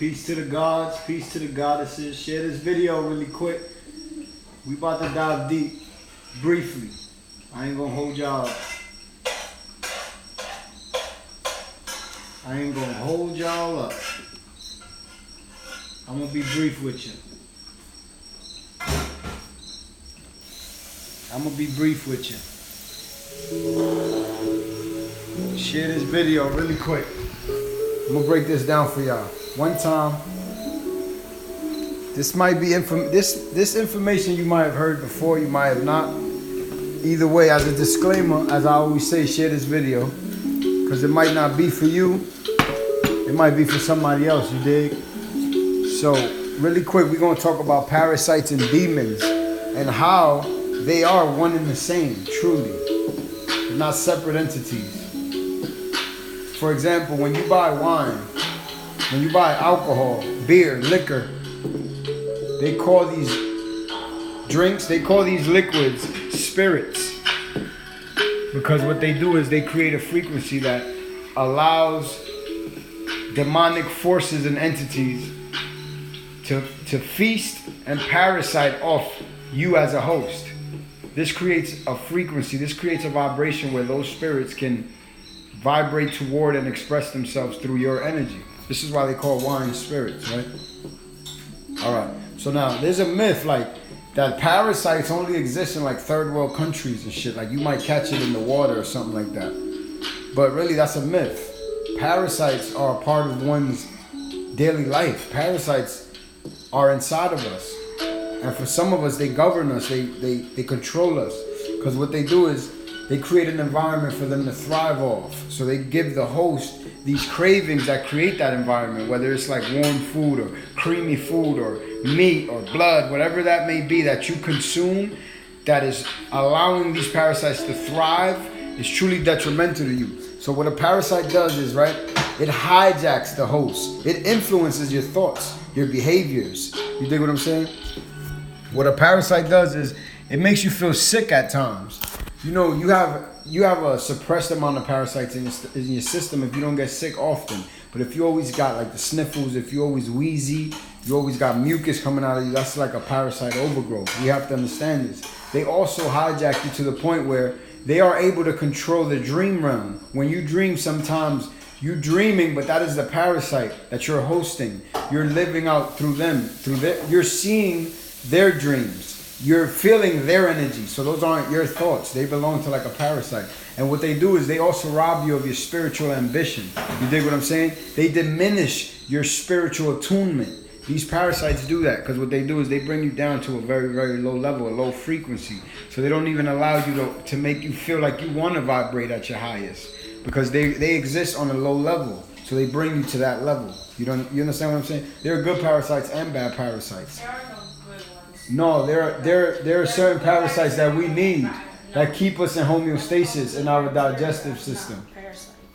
Peace to the gods, peace to the goddesses. Share this video really quick. We about to dive deep, briefly. I ain't gonna hold y'all up. I'm gonna be brief with you. Share this video really quick. I'm gonna break this down for y'all. One time, this might be this information you might have heard before, you might have not. Either way, as a disclaimer, as I always say, share this video, because it might not be for you. It might be for somebody else, you dig? So, really quick, we're gonna talk about parasites and demons and how they are one and the same, truly. They're not separate entities. For example, when you buy wine, when you buy alcohol, beer, liquor, they call these drinks, they call these liquids spirits. Because what they do is they create a frequency that allows demonic forces and entities to feast and parasite off you as a host. This creates a frequency, this creates a vibration where those spirits can vibrate toward and express themselves through your energy. This is why they call wine spirits, right? Alright, so now there's a myth like that parasites only exist in like third world countries and shit. Like you might catch it in the water or something like that. But really that's a myth. Parasites are a part of one's daily life. Parasites are inside of us. And for some of us, they govern us, they control us. Because what they do is they create an environment for them to thrive off. So they give the host these cravings that create that environment, whether it's like warm food or creamy food or meat or blood, whatever that may be that you consume that is allowing these parasites to thrive is truly detrimental to you. So what a parasite does is, right, it hijacks the host. It influences your thoughts, your behaviors. You dig what I'm saying? What a parasite does is it makes you feel sick at times. You know, you have a suppressed amount of parasites in your system if you don't get sick often. But if you always got like the sniffles, if you always wheezy, you always got mucus coming out of you, that's like a parasite overgrowth. We have to understand this. They also hijack you to the point where they are able to control the dream realm. When you dream, sometimes you're dreaming, but that is the parasite that you're hosting. You're living out through them, you're seeing their dreams. You're feeling their energy. So those aren't your thoughts. They belong to like a parasite. And what they do is they also rob you of your spiritual ambition. You dig what I'm saying? They diminish your spiritual attunement. These parasites do that because what they do is they bring you down to a very, very low level, a low frequency. So they don't even allow you to make you feel like you want to vibrate at your highest because they exist on a low level. So they bring you to that level. You understand what I'm saying? There are good parasites and bad parasites. No, there are certain parasites that we need that keep us in homeostasis in our digestive system.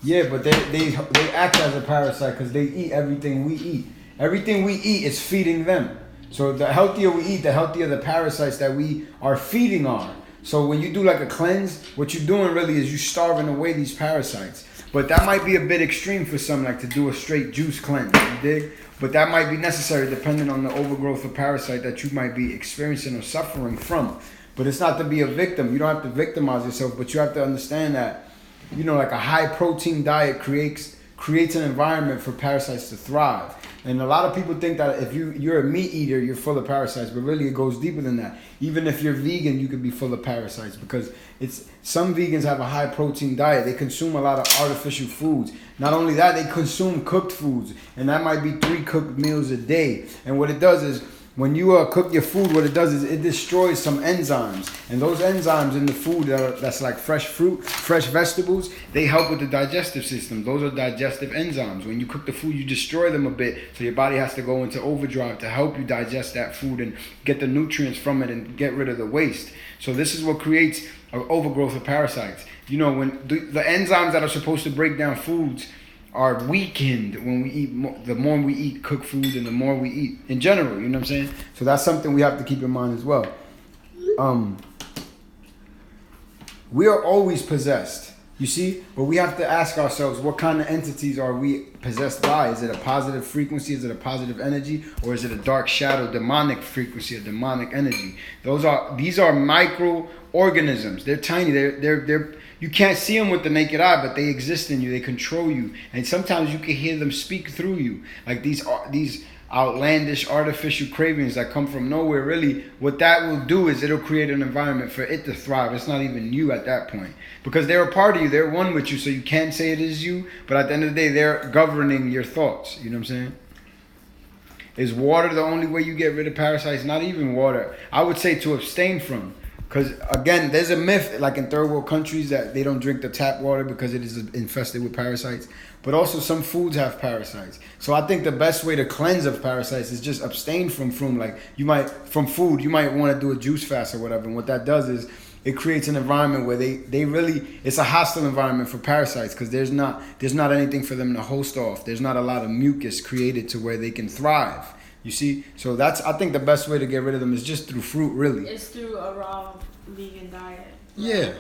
Yeah, but they act as a parasite because they eat everything we eat. Everything we eat is feeding them. So the healthier we eat, the healthier the parasites that we are feeding are. So when you do like a cleanse, what you're doing really is you're starving away these parasites. But that might be a bit extreme for some, like to do a straight juice cleanse, you dig? But that might be necessary depending on the overgrowth of parasite that you might be experiencing or suffering from. But it's not to be a victim. You don't have to victimize yourself, but you have to understand that, you know, like a high protein diet creates an environment for parasites to thrive. And a lot of people think that if you're a meat eater, you're full of parasites, but really it goes deeper than that. Even if you're vegan, you could be full of parasites because some vegans have a high protein diet. They consume a lot of artificial foods. Not only that, they consume cooked foods, and that might be 3 cooked meals a day. And what it does is when you cook your food, what it does is it destroys some enzymes. And those enzymes in the food that's like fresh fruit, fresh vegetables, they help with the digestive system. Those are digestive enzymes. When you cook the food, you destroy them a bit. So your body has to go into overdrive to help you digest that food and get the nutrients from it and get rid of the waste. So this is what creates an overgrowth of parasites. You know, when the enzymes that are supposed to break down foods are weakened when we eat the more we eat cooked food and the more we eat in general, you know what I'm saying? So that's something we have to keep in mind as well. We are always possessed. You see? But we have to ask ourselves, what kind of entities are we possessed by? Is it a positive frequency? Is it a positive energy? Or is it a dark shadow, demonic frequency, a demonic energy? These are microorganisms. They're tiny. They're you can't see them with the naked eye, but they exist in you. They control you. And sometimes you can hear them speak through you. Like these outlandish artificial cravings that come from nowhere. Really, what that will do is it'll create an environment for it to thrive. It's not even you at that point, because they're a part of you. They're one with you, so you can't say it is you, but at the end of the day, they're governing your thoughts. You know what I'm saying? Is water the only way you get rid of parasites? Not even water. I would say to abstain from. Because, again, there's a myth, like in third world countries, that they don't drink the tap water because it is infested with parasites. But also some foods have parasites. So I think the best way to cleanse of parasites is just abstain from food. Like, from food, you might want to do a juice fast or whatever. And what that does is it creates an environment where they really, it's a hostile environment for parasites, because there's not anything for them to host off. There's not a lot of mucus created to where they can thrive. You see? So I think the best way to get rid of them is just through fruit, really. It's through a raw vegan diet. Yeah.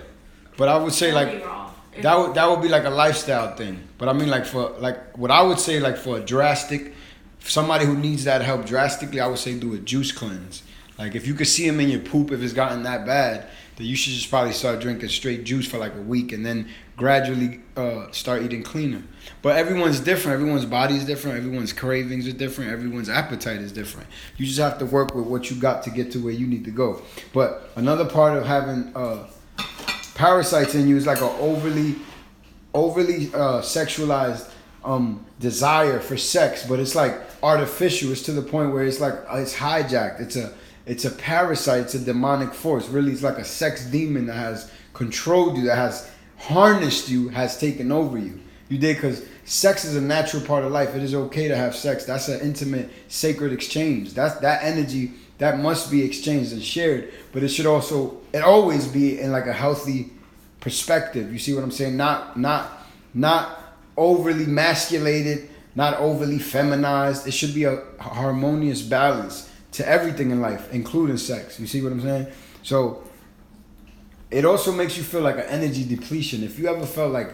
But I would say that would be like a lifestyle thing. But I mean, what I would say, like for a drastic, somebody who needs that help drastically, I would say do a juice cleanse. Like if you could see them in your poop, if it's gotten that bad, then you should just probably start drinking straight juice for like a week and then gradually start eating cleaner. But everyone's different. Everyone's body is different. Everyone's cravings are different. Everyone's appetite is different. You just have to work with what you got to get to where you need to go. But another part of having parasites in you is like an overly sexualized desire for sex, but it's like artificial. It's to the point where it's like it's hijacked. It's a parasite. It's a demonic force. Really, it's like a sex demon that has controlled you, that has harnessed you, has taken over you. You dig? Because sex is a natural part of life. It is okay to have sex. That's an intimate, sacred exchange. That energy that must be exchanged and shared. But it should always be in like a healthy perspective. You see what I'm saying? Not overly masculated, not overly feminized. It should be a harmonious balance to everything in life, including sex. You see what I'm saying? So it also makes you feel like an energy depletion. If you ever felt like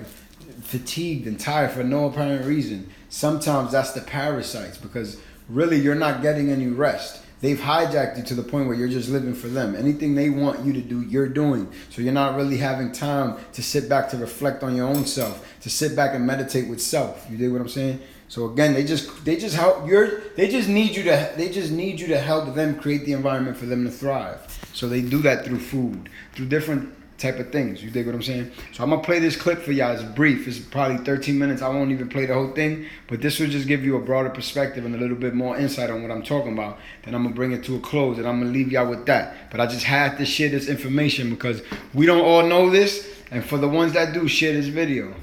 fatigued and tired for no apparent reason, sometimes that's the parasites, because really you're not getting any rest. They've hijacked you to the point where you're just living for them. Anything they want you to do, you're doing. So you're not really having time to sit back to reflect on your own self, to sit back and meditate with self. You dig what I'm saying? So again, they just need you to help them create the environment for them to thrive. So they do that through food, through different type of things. You dig what I'm saying? So I'm gonna play this clip for y'all. It's brief. It's probably 13 minutes. I won't even play the whole thing, but this will just give you a broader perspective and a little bit more insight on what I'm talking about. Then I'm gonna bring it to a close, and I'm gonna leave y'all with that. But I just had to share this information because we don't all know this, and for the ones that do, share this video.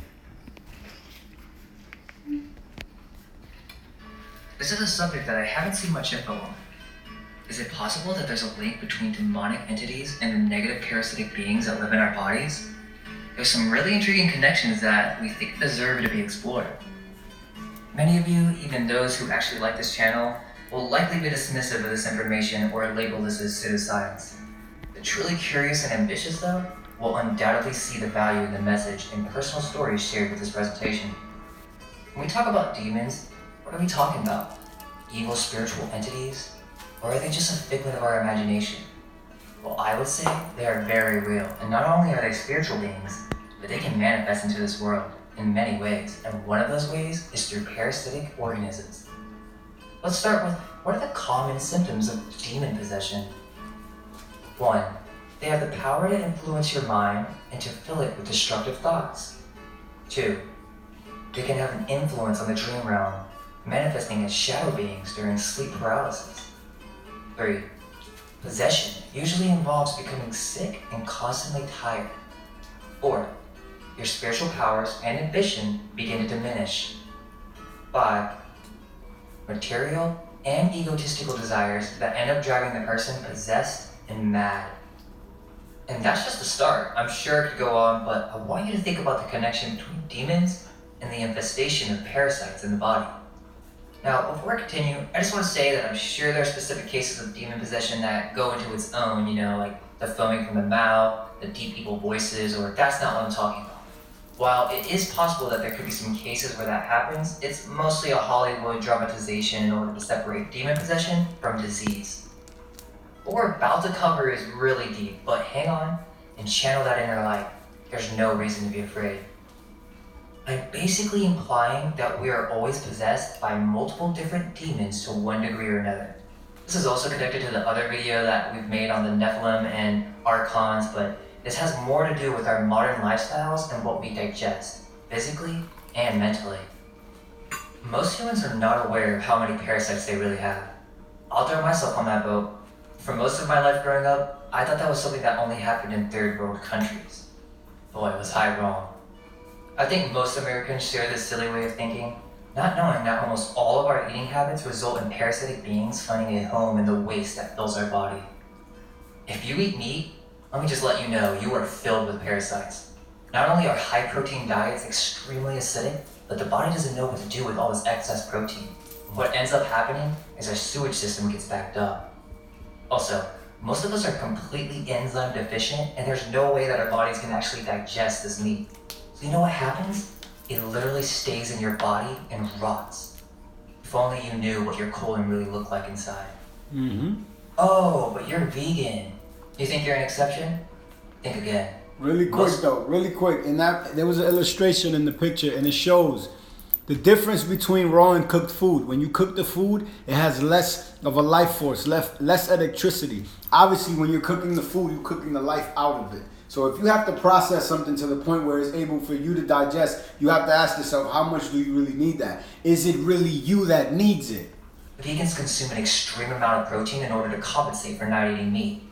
This is a subject that I haven't seen much info on. Is it possible that there's a link between demonic entities and the negative parasitic beings that live in our bodies? There's some really intriguing connections that we think deserve to be explored. Many of you, even those who actually like this channel, will likely be dismissive of this information or label this as pseudoscience. The truly curious and ambitious, though, will undoubtedly see the value in the message and personal stories shared with this presentation. When we talk about demons, what are we talking about? Evil spiritual entities? Or are they just a figment of our imagination? Well, I would say they are very real, and not only are they spiritual beings, but they can manifest into this world in many ways, and one of those ways is through parasitic organisms. Let's start with, what are the common symptoms of demon possession? 1. They have the power to influence your mind and to fill it with destructive thoughts. 2. They can have an influence on the dream realm, manifesting as shadow beings during sleep paralysis. 3. Possession usually involves becoming sick and constantly tired. 4. Your spiritual powers and ambition begin to diminish. 5. Material and egotistical desires that end up driving the person possessed and mad. And that's just the start. I'm sure it could go on, but I want you to think about the connection between demons and the infestation of parasites in the body. Now, before I continue, I just want to say that I'm sure there are specific cases of demon possession that go into its own, like the foaming from the mouth, the deep evil voices, or that's not what I'm talking about. While it is possible that there could be some cases where that happens, it's mostly a Hollywood dramatization in order to separate demon possession from disease. What we're about to cover is really deep, but hang on and channel that inner light. There's no reason to be afraid. I'm basically implying that we are always possessed by multiple different demons to one degree or another. This is also connected to the other video that we've made on the Nephilim and Archons, but this has more to do with our modern lifestyles and what we digest, physically and mentally. Most humans are not aware of how many parasites they really have. I'll throw myself on that boat. For most of my life growing up, I thought that was something that only happened in third world countries. Boy, was I wrong. I think most Americans share this silly way of thinking, not knowing that almost all of our eating habits result in parasitic beings finding a home in the waste that fills our body. If you eat meat, let me just let you know, you are filled with parasites. Not only are high-protein diets extremely acidic, but the body doesn't know what to do with all this excess protein. What ends up happening is our sewage system gets backed up. Also, most of us are completely enzyme deficient, and there's no way that our bodies can actually digest this meat. So you know what happens? It literally stays in your body and rots. If only you knew what your colon really looked like inside. Oh, but you're vegan. You think you're an exception? Think again. Really quick though, really quick. And that there was an illustration in the picture, and it shows the difference between raw and cooked food. When you cook the food, it has less of a life force, less electricity. Obviously, when you're cooking the food, you're cooking the life out of it. So if you have to process something to the point where it's able for you to digest, you have to ask yourself, how much do you really need that? Is it really you that needs it? Vegans consume an extreme amount of protein in order to compensate for not eating meat.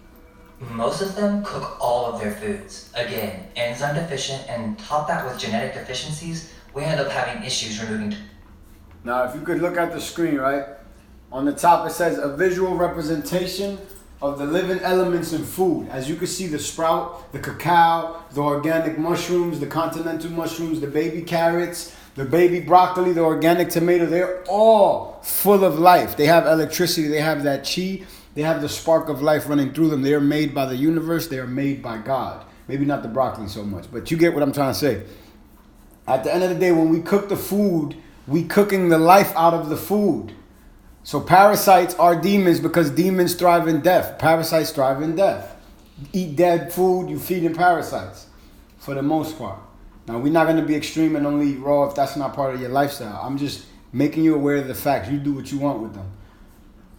Most of them cook all of their foods. Again, enzyme deficient, and top that with genetic deficiencies, we end up having issues removing. Now, if you could look at the screen, right? On the top, it says a visual representation of the living elements in food. As you can see, the sprout, the cacao, the organic mushrooms, the continental mushrooms, the baby carrots, the baby broccoli, the organic tomato, they're all full of life. They have electricity, they have that chi, they have the spark of life running through them. They are made by the universe, they are made by God. Maybe not the broccoli so much, but you get what I'm trying to say. At the end of the day, when we cook the food, we cooking the life out of the food. So parasites are demons because demons thrive in death. Parasites thrive in death. Eat dead food, you feeding parasites for the most part. Now, we're not going to be extreme and only eat raw if that's not part of your lifestyle. I'm just making you aware of the facts. You do what you want with them.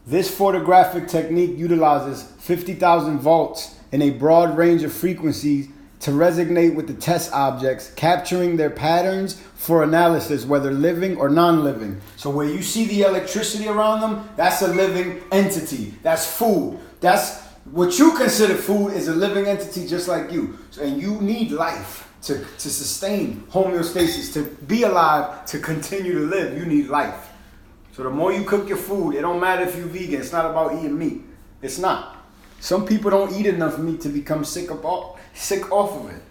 This photographic technique utilizes 50,000 volts in a broad range of frequencies to resonate with the test objects, capturing their patterns for analysis, whether living or non-living. So where you see the electricity around them, that's a living entity. That's food. That's what you consider food is a living entity just like you. So, and you need life to sustain homeostasis, to be alive, to continue to live. You need life. So the more you cook your food, it don't matter if you're vegan. It's not about eating meat. It's not. Some people don't eat enough meat to become sick off of it.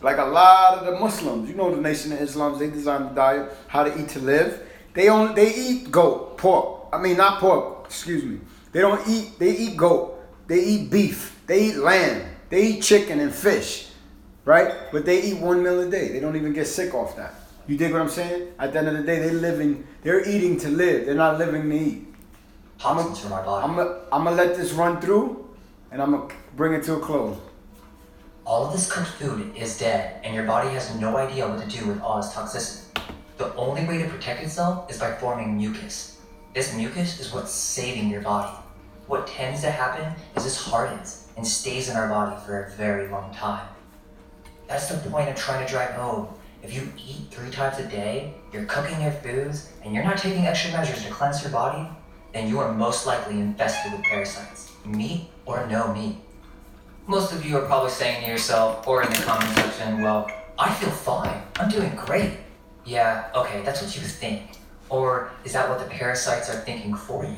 Like a lot of the Muslims, you know, the Nation of Islam, they design the diet, how to eat to live. They eat pork. I mean, not pork, excuse me. They eat goat. They eat beef. They eat lamb. They eat chicken and fish, right? But they eat 1 meal a day. They don't even get sick off that. You dig what I'm saying? At the end of the day, they're eating to live. They're not living to eat. Toxins from our body. I'm gonna let this run through, and I'm gonna bring it to a close. All of this cooked food is dead, and your body has no idea what to do with all this toxicity. The only way to protect itself is by forming mucus. This mucus is what's saving your body. What tends to happen is this hardens and stays in our body for a very long time. That's the point of trying to drive home. If you eat 3 times a day, you're cooking your foods, and you're not taking extra measures to cleanse your body, then you are most likely infested with parasites, meat or no meat. Most of you are probably saying to yourself, or in the comment section, well, I feel fine, I'm doing great. Yeah, okay, that's what you think. Or is that what the parasites are thinking for you?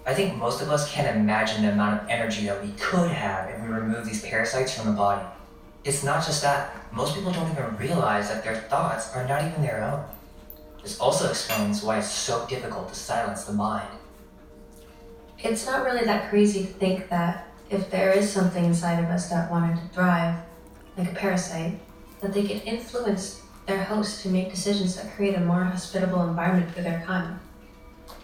I think most of us can't imagine the amount of energy that we could have if we remove these parasites from the body. It's not just that, most people don't even realize that their thoughts are not even their own. This also explains why it's so difficult to silence the mind. It's not really that crazy to think that if there is something inside of us that wanted to thrive, like a parasite, that they could influence their host to make decisions that create a more hospitable environment for their kind.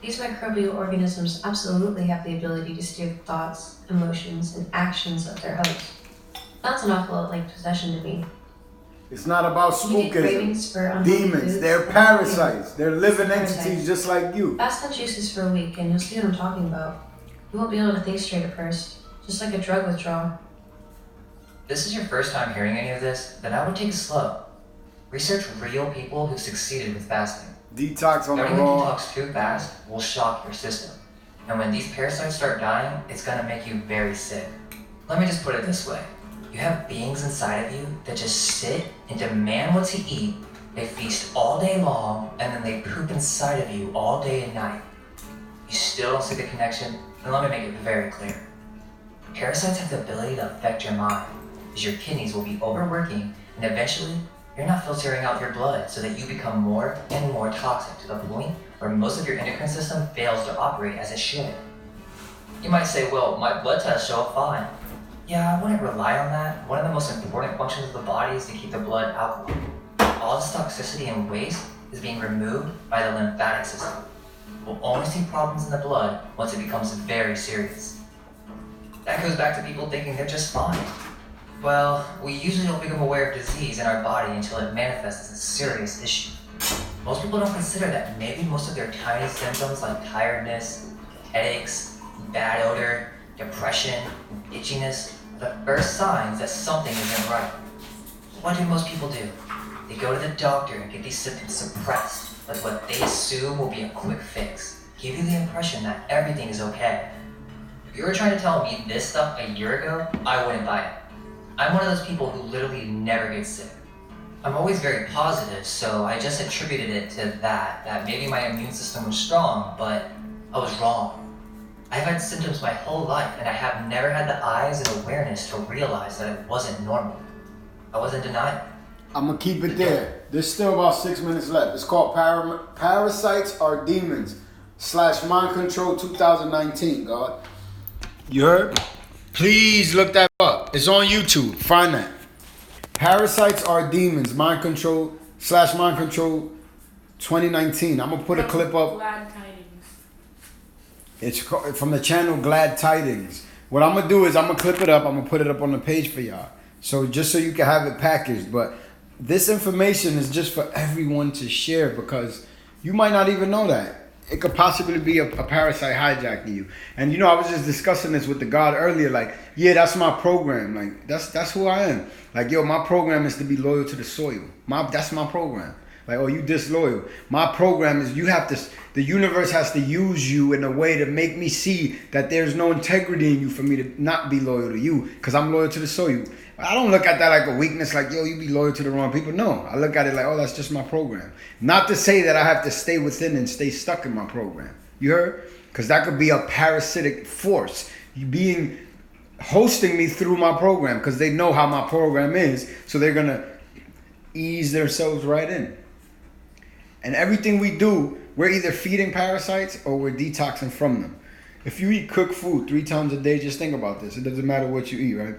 These microbial organisms absolutely have the ability to steer the thoughts, emotions, and actions of their host. Sounds an awful lot like possession to me. It's not about You get spookism. cravings for unhealthy Demons, foods they're and parasites. They're living Parasites. entities just like you. fast on juices for a week and you'll see what I'm talking about. You won't be able to think straight at first, just like a drug withdrawal. If this is your first time hearing any of this, then I would take it slow. Research real people who succeeded with fasting. Detox on the Starting the raw. detox too fast will shock your system. And when these parasites start dying, it's gonna make you very sick. Let me just put it this way. You have beings inside of you that just sit and demand what to eat. They feast all day long, and then they poop inside of you all day and night. You still don't see the connection? Then let me make it very clear. Parasites have the ability to affect your mind, as your kidneys will be overworking, and eventually, you're not filtering out your blood so that you become more and more toxic to the point where most of your endocrine system fails to operate as it should. You might say, well, my blood tests show up fine. Yeah, I wouldn't rely on that. One of the most important functions of the body is to keep the blood alkaline. All this toxicity and waste is being removed by the lymphatic system. We'll only see problems in the blood once it becomes very serious. That goes back to people thinking they're just fine. Well, we usually don't become aware of disease in our body until it manifests as a serious issue. Most people don't consider that maybe most of their tiny symptoms like tiredness, headaches, bad odor, depression, and itchiness are the first signs that something isn't right. What do most people do? They go to the doctor and get these symptoms suppressed with what they assume will be a quick fix, give you the impression that everything is okay. If you were trying to tell me this stuff a year ago, I wouldn't buy it. I'm one of those people who literally never get sick. I'm always very positive, so I just attributed it to that maybe my immune system was strong, but I was wrong. I've had symptoms my whole life, and I have never had the eyes and awareness to realize that it wasn't normal. I was in denial. I'm gonna keep it there. There's still about 6 minutes left. It's called Parasites Are Demons / Mind Control 2019, God. You heard? Please look that up. It's on YouTube. Find that. Parasites Are Demons, Mind Control / Mind Control 2019. I'm gonna put a clip up. Glad tidings. It's from the channel Glad Tidings. What I'm gonna do is I'm gonna clip it up. I'm gonna put it up on the page for y'all. So just so you can have it packaged. But this information is just for everyone to share because you might not even know that. It could possibly be a parasite hijacking you. And you know, I was just discussing this with the God earlier. Like, yeah, that's my program. Like, that's who I am. Like, yo, my program is to be loyal to the soil. That's my program. Like, oh, you disloyal. My program is the universe has to use you in a way to make me see that there's no integrity in you for me to not be loyal to you because I'm loyal to the soil. I don't look at that like a weakness, like, yo, you be loyal to the wrong people. No, I look at it like, oh, that's just my program. Not to say that I have to stay within and stay stuck in my program. You heard? Because that could be a parasitic force. You hosting me through my program because they know how my program is. So they're going to ease themselves right in. And everything we do, we're either feeding parasites or we're detoxing from them. If you eat cooked food 3 times a day, just think about this. It doesn't matter what you eat, right?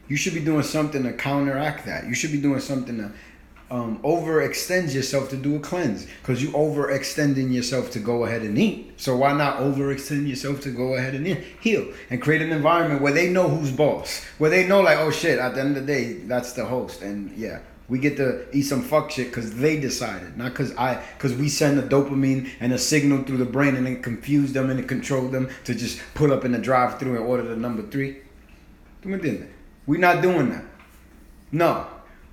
You should be doing something to counteract that. You should be doing something to overextend yourself to do a cleanse. Because you overextending yourself to go ahead and eat. So why not overextend yourself to go ahead and heal? And create an environment where they know who's boss. Where they know like, oh shit, at the end of the day, that's the host. And yeah, we get to eat some fuck shit because they decided. Not because we send a dopamine and a signal through the brain and then confuse them and control them to just pull up in the drive-thru and order the number 3. We're not doing that. No.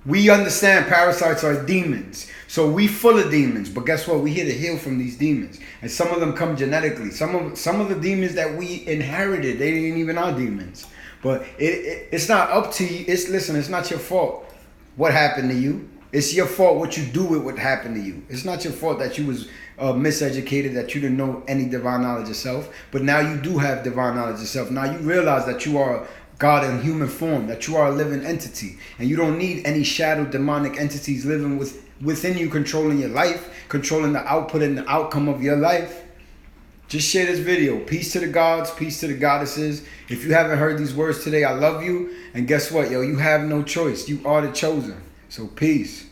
We understand parasites are demons. So we full of demons. But guess what? We're here to heal from these demons. And some of them come genetically. Some of the demons that we inherited, they ain't even our demons. But it's not up to you. It's not your fault what happened to you. It's your fault what you do with what happened to you. It's not your fault that you was miseducated, that you didn't know any divine knowledge yourself. But now you do have divine knowledge yourself. Now you realize that you are God in human form, that you are a living entity. And you don't need any shadow demonic entities living within you, controlling your life, controlling the output and the outcome of your life. Just share this video. Peace to the gods, peace to the goddesses. If you haven't heard these words today, I love you. And guess what, yo? You have no choice. You are the chosen. So peace.